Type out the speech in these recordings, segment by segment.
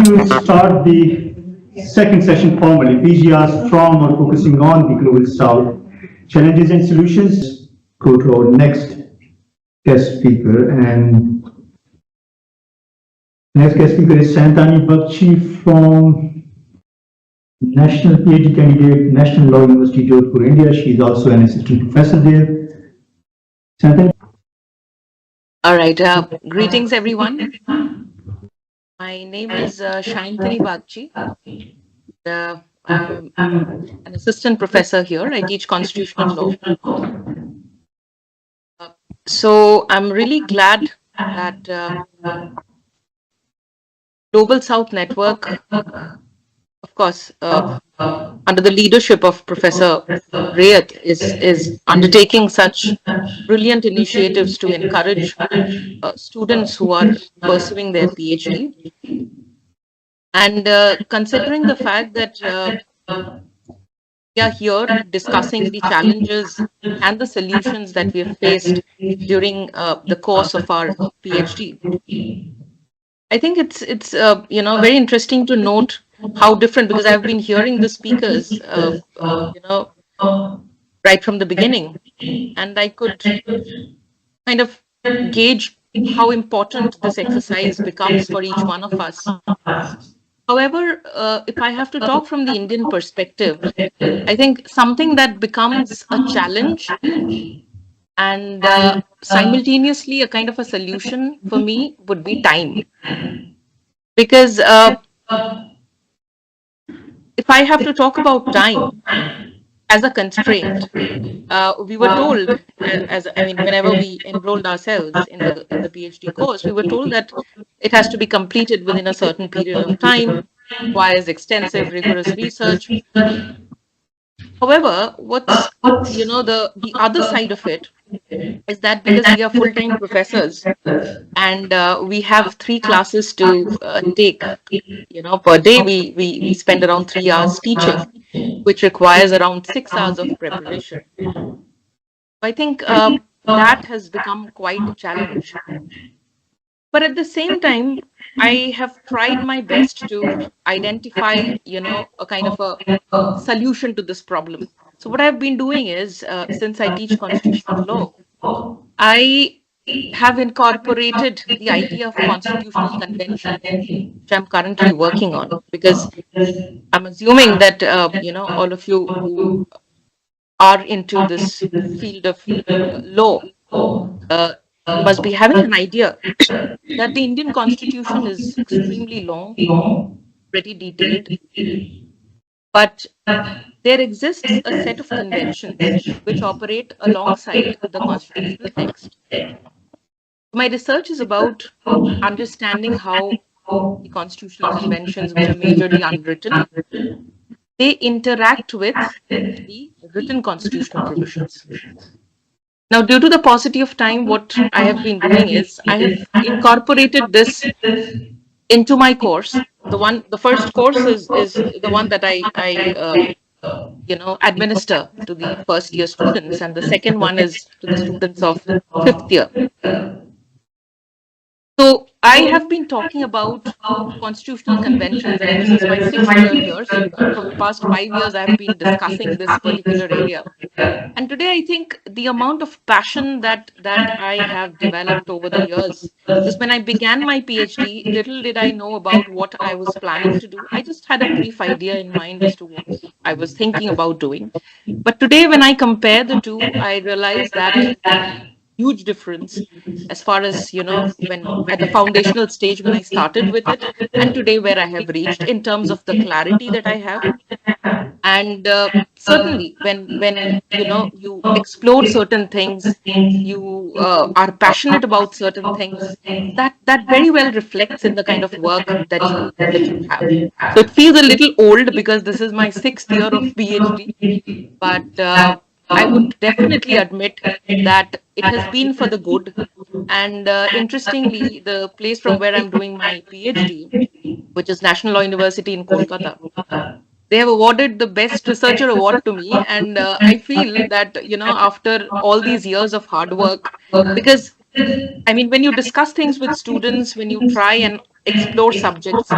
to start the second session formally. PGRs from or focusing on the Global South challenges and solutions. Go to our next guest speaker, and next guest speaker is Santani Bakshi from National PhD candidate, National Law University, Jodhpur, India. She is also an assistant professor there. Santani. All right. Greetings, everyone. My name is Shantani Bagchi. I'm an assistant professor here. I teach constitutional law. So I'm really glad that Global South Network, of course, under the leadership of Professor Rayat, is undertaking such brilliant initiatives to encourage students who are pursuing their PhD. And considering the fact that we are here discussing the challenges and the solutions that we have faced during the course of our PhD, I think it's very interesting to note how different, because I've been hearing the speakers right from the beginning, and I could kind of gauge how important this exercise becomes for each one of us. However, if I have to talk from the Indian perspective, I think something that becomes a challenge and simultaneously a kind of a solution for me would be time. Because if I have to talk about time as a constraint, we were told, whenever we enrolled ourselves in the PhD course, we were told that it has to be completed within a certain period of time, requires extensive, rigorous research. However, what's the other side of it is that because we are full-time professors and we have 3 classes to take, per day, we spend around 3 hours teaching, which requires around 6 hours of preparation. I think that has become quite a challenge. But at the same time, I have tried my best to identify, a kind of a solution to this problem. So what I've been doing is, since I teach constitutional law, I have incorporated the idea of constitutional convention, which I'm currently working on, because I'm assuming that, all of you who are into this field of law must be having an idea that the Indian Constitution is extremely long, pretty detailed, but there exists a set of conventions which operate alongside the constitutional text. My research is about understanding how the constitutional conventions, which are majorly unwritten, they interact with the written constitutional provisions. Now, due to the paucity of time, what I have been doing is I have incorporated this into my course. The first course is the one that I administer to the first year students, and the second one is to the students of 5th year. So I have been talking about constitutional conventions, and this is my 6th year here. So for the past 5 years, I have been discussing this particular area. And today, I think the amount of passion that I have developed over the years is when I began my PhD, little did I know about what I was planning to do. I just had a brief idea in mind as to what I was thinking about doing. But today, when I compare the two, I realize that huge difference as far as when at the foundational stage when I started with it, and today where I have reached in terms of the clarity that I have. And certainly when you explore certain things, you are passionate about certain things, that very well reflects in the kind of work that you have. So it feels a little old because this is my 6th year of PhD, but I would definitely admit that it has been for the good. And interestingly, the place from where I'm doing my PhD, which is National Law University in Kolkata, they have awarded the Best Researcher Award to me. And I feel that, after all these years of hard work, because, when you discuss things with students, when you try and explore subjects.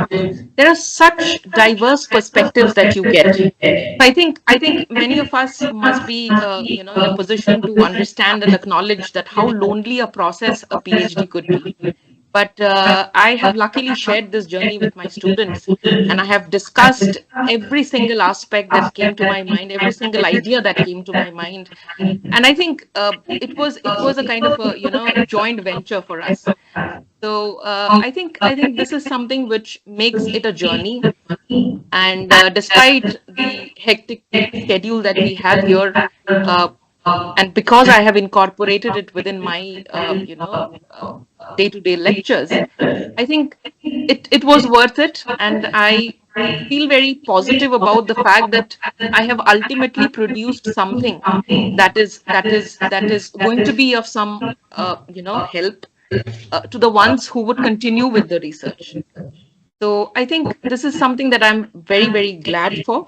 There are such diverse perspectives that you get. I think many of us must be, in a position to understand and acknowledge that how lonely a process a PhD could be. But I have luckily shared this journey with my students, and I have discussed every single aspect that came to my mind, every single idea that came to my mind, and I think it was a kind of a joint venture for us. So I think this is something which makes it a journey, and despite the hectic schedule that we have here, uh, and because I have incorporated it within my day-to-day lectures, I think it was worth it, and I feel very positive about the fact that I have ultimately produced something that is going to be of some help to the ones who would continue with the research. So I think this is something that I'm very, very glad for.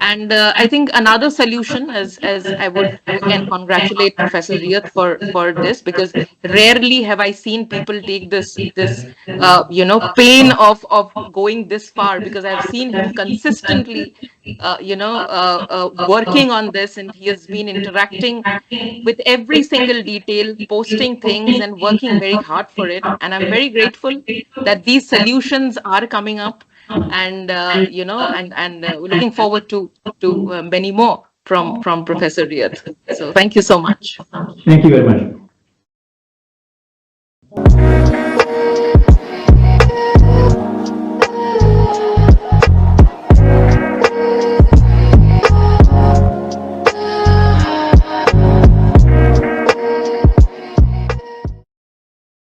And I think another solution, as I would again congratulate Professor Riyat for this, because rarely have I seen people take this pain of going this far, because I've seen him consistently working on this, and he has been interacting with every single detail, posting things and working very hard for it. And I'm very grateful that these solutions are coming up, and we're looking forward to many more from Professor Riyad. So thank you so much. Thank you very much.